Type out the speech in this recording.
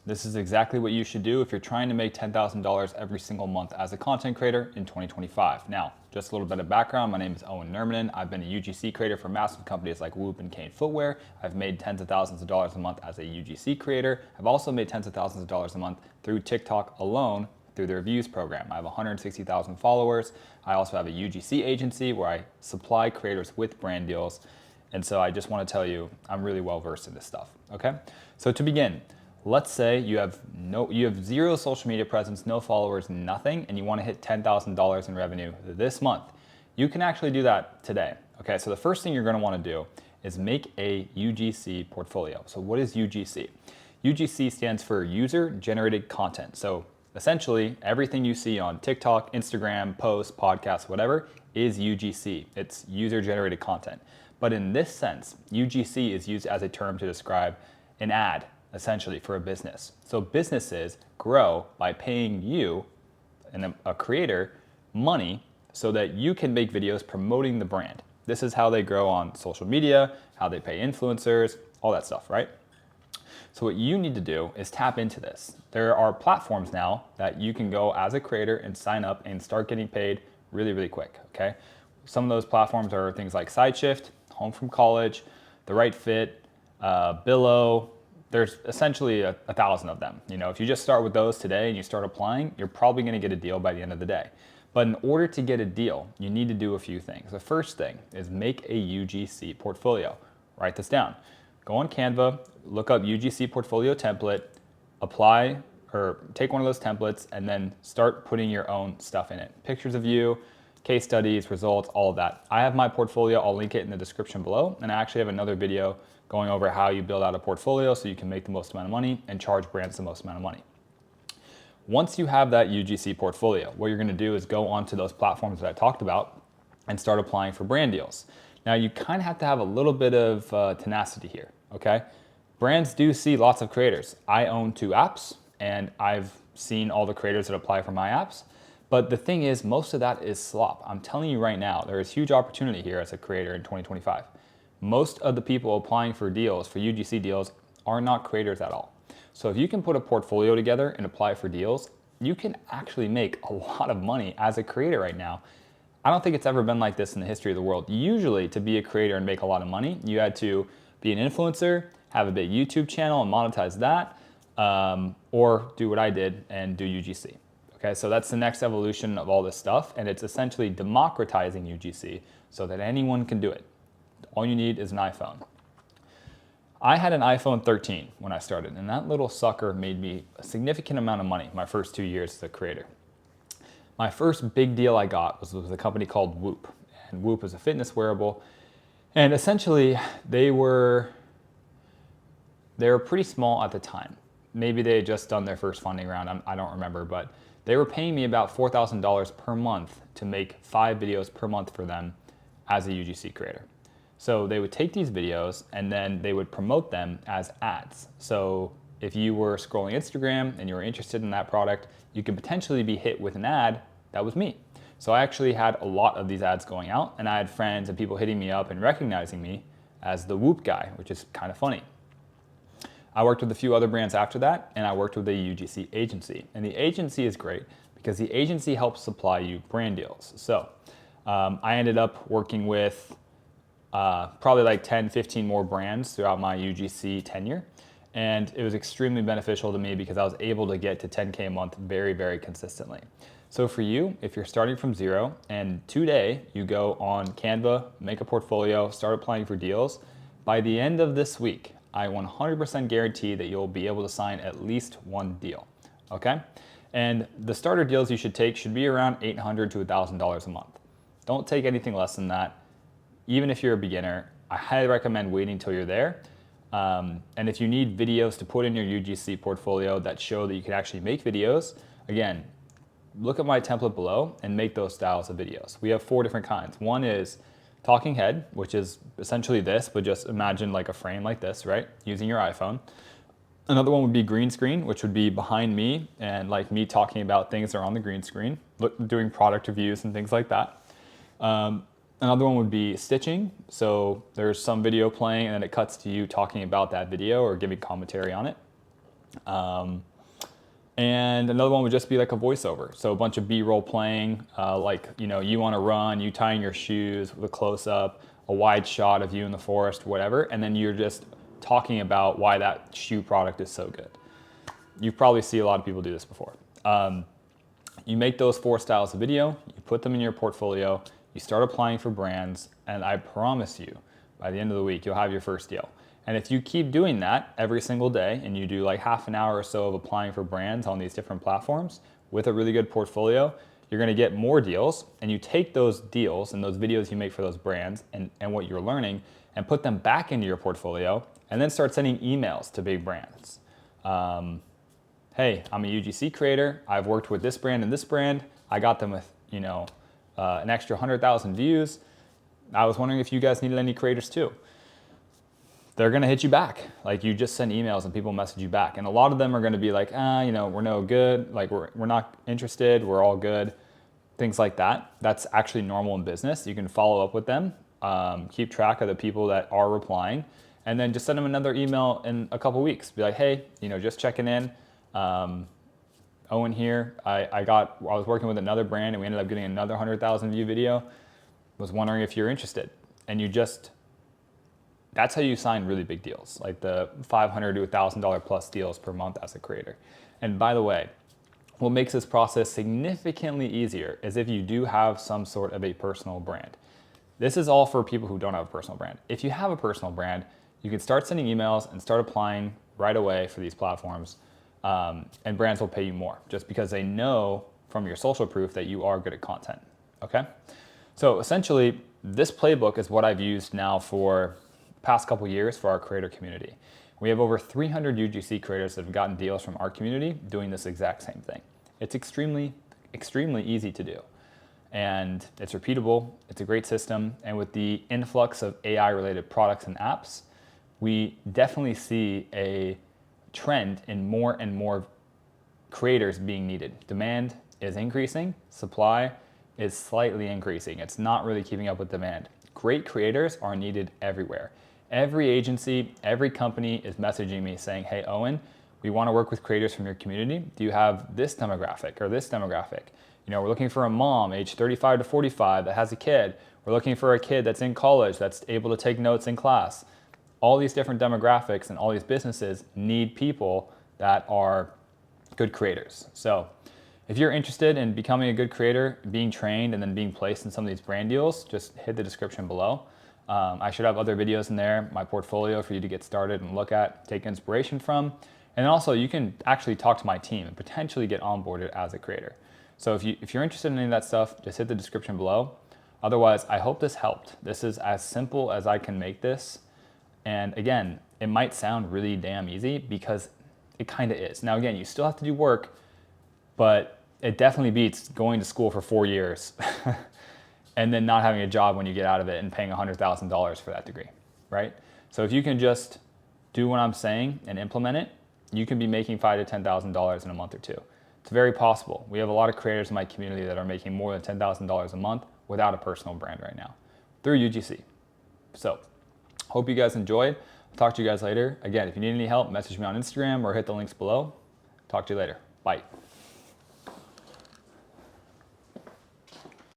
This is exactly what you should do if you're trying to make $10,000 every single month as a content creator in 2025. Now, just a little bit of background. My name is Owen Nurmanen. I've been a UGC creator for massive companies like Whoop and Kane Footwear. I've made tens of thousands of dollars a month as a UGC creator. I've also made tens of thousands of dollars a month through TikTok alone through the reviews program. I have 160,000 followers. I also have a UGC agency where I supply creators with brand deals. And so I just want to tell you, I'm really well versed in this stuff, okay? So to begin, let's say you have zero social media presence, no followers, nothing, and you want to hit $10,000 in revenue this month. You can actually do that today. Okay, so the first thing you're going to want to do is make a UGC portfolio. So what is UGC? UGC stands for user generated content. So essentially everything you see on TikTok, Instagram, posts, podcasts, whatever is UGC. It's user generated content. But in this sense, UGC is used as a term to describe an ad, essentially, for a business. So businesses grow by paying you, a creator, money so that you can make videos promoting the brand. This is how they grow on social media, how they pay influencers, all that stuff, right? So what you need to do is tap into this. There are platforms now that you can go as a creator and sign up and start getting paid really, really quick, okay? Some of those platforms are things like SideShift, Home from College, The Right Fit, Billo. There's essentially a thousand of them. You know, if you just start with those today and you start applying, you're probably gonna get a deal by the end of the day. But in order to get a deal, you need to do a few things. The first thing is make a UGC portfolio. Write this down. Go on Canva, look up UGC portfolio template, apply or take one of those templates and then start putting your own stuff in it. Pictures of you, case studies, results, all of that. I have my portfolio, I'll link it in the description below, and I actually have another video going over how you build out a portfolio so you can make the most amount of money and charge brands the most amount of money. Once you have that UGC portfolio, what you're gonna do is go onto those platforms that I talked about and start applying for brand deals. Now you kind of have to have a little bit of tenacity here, okay? Brands do see lots of creators. I own 2 apps and I've seen all the creators that apply for my apps. But the thing is, most of that is slop. I'm telling you right now, there is huge opportunity here as a creator in 2025. Most of the people applying for deals, for UGC deals, are not creators at all. So if you can put a portfolio together and apply for deals, you can actually make a lot of money as a creator right now. I don't think it's ever been like this in the history of the world. Usually to be a creator and make a lot of money, you had to be an influencer, have a big YouTube channel and monetize that, or do what I did and do UGC. Okay, so that's the next evolution of all this stuff, and it's essentially democratizing UGC so that anyone can do it. All you need is an iPhone. I had an iPhone 13 when I started, and that little sucker made me a significant amount of money my first 2 years as a creator. My first big deal I got was with a company called Whoop, and Whoop is a fitness wearable, and essentially they were pretty small at the time. Maybe they had just done their first funding round, I don't remember, but they were paying me about $4,000 per month to make 5 videos per month for them as a UGC creator. So they would take these videos and then they would promote them as ads. So if you were scrolling Instagram and you were interested in that product, you could potentially be hit with an ad that was me. So I actually had a lot of these ads going out, and I had friends and people hitting me up and recognizing me as the Whoop guy, which is kind of funny. I worked with a few other brands after that, and I worked with a UGC agency. And the agency is great because the agency helps supply you brand deals. So I ended up working with probably like 10, 15 more brands throughout my UGC tenure. And it was extremely beneficial to me because I was able to get to 10K a month very, very consistently. So for you, if you're starting from zero and today you go on Canva, make a portfolio, start applying for deals, by the end of this week, I 100% guarantee that you'll be able to sign at least one deal, okay? And the starter deals you should take should be around $800 to $1,000 a month. Don't take anything less than that. Even if you're a beginner, I highly recommend waiting until you're there. And if you need videos to put in your UGC portfolio that show that you can actually make videos, again, look at my template below and make those styles of videos. We have 4 different kinds. One is talking head, which is essentially this, but just imagine like a frame like this, right? Using your iPhone. Another one would be green screen, which would be behind me and like me talking about things that are on the green screen, doing product reviews and things like that. Another one would be stitching. So there's some video playing and then it cuts to you talking about that video or giving commentary on it. And another one would just be like a voiceover. So a bunch of B-roll playing, like, you on a run, you tying your shoes with a close-up, a wide shot of you in the forest, whatever. And then you're just talking about why that shoe product is so good. You probably see a lot of people do this before. You make those 4 styles of video, you put them in your portfolio, you start applying for brands, and I promise you, by the end of the week, you'll have your first deal. And if you keep doing that every single day and you do like half an hour or so of applying for brands on these different platforms with a really good portfolio, you're gonna get more deals, and you take those deals and those videos you make for those brands and what you're learning and put them back into your portfolio and then start sending emails to big brands. Hey, I'm a UGC creator. I've worked with this brand and this brand. I got them with, an extra 100,000 views. I was wondering if you guys needed any creators too. They're gonna hit you back. Like, you just send emails and people message you back. And a lot of them are gonna be like, we're no good. Like, we're not interested. We're all good. Things like that. That's actually normal in business. You can follow up with them, keep track of the people that are replying, and then just send them another email in a couple weeks. Be like, hey, just checking in. Owen here. I was working with another brand and we ended up getting another 100,000 view video. Was wondering if you're interested. And that's how you sign really big deals, like the $500 to $1,000 plus deals per month as a creator. And by the way, what makes this process significantly easier is if you do have some sort of a personal brand. This is all for people who don't have a personal brand. If you have a personal brand, you can start sending emails and start applying right away for these platforms, and brands will pay you more just because they know from your social proof that you are good at content, okay? So essentially, this playbook is what I've used now for past couple years for our creator community. We have over 300 UGC creators that have gotten deals from our community doing this exact same thing. It's extremely, extremely easy to do. And it's repeatable, it's a great system, and with the influx of AI-related products and apps, we definitely see a trend in more and more creators being needed. Demand is increasing, supply is slightly increasing. It's not really keeping up with demand. Great creators are needed everywhere. Every agency, every company is messaging me saying, hey, Owen, we want to work with creators from your community. Do you have this demographic or this demographic? We're looking for a mom age 35 to 45 that has a kid. We're looking for a kid that's in college that's able to take notes in class. All these different demographics and all these businesses need people that are good creators. So if you're interested in becoming a good creator, being trained, and then being placed in some of these brand deals, just hit the description below. I should have other videos in there, my portfolio for you to get started and look at, take inspiration from. And also you can actually talk to my team and potentially get onboarded as a creator. So if you're interested in any of that stuff, just hit the description below. Otherwise, I hope this helped. This is as simple as I can make this. And again, it might sound really damn easy because it kind of is. Now again, you still have to do work, but it definitely beats going to school for 4 years and then not having a job when you get out of it and paying $100,000 for that degree, right? So if you can just do what I'm saying and implement it, you can be making $5,000 to $10,000 in a month or two. It's very possible. We have a lot of creators in my community that are making more than $10,000 a month without a personal brand right now through UGC. So hope you guys enjoyed. I'll talk to you guys later. Again, if you need any help, message me on Instagram or hit the links below. Talk to you later. Bye.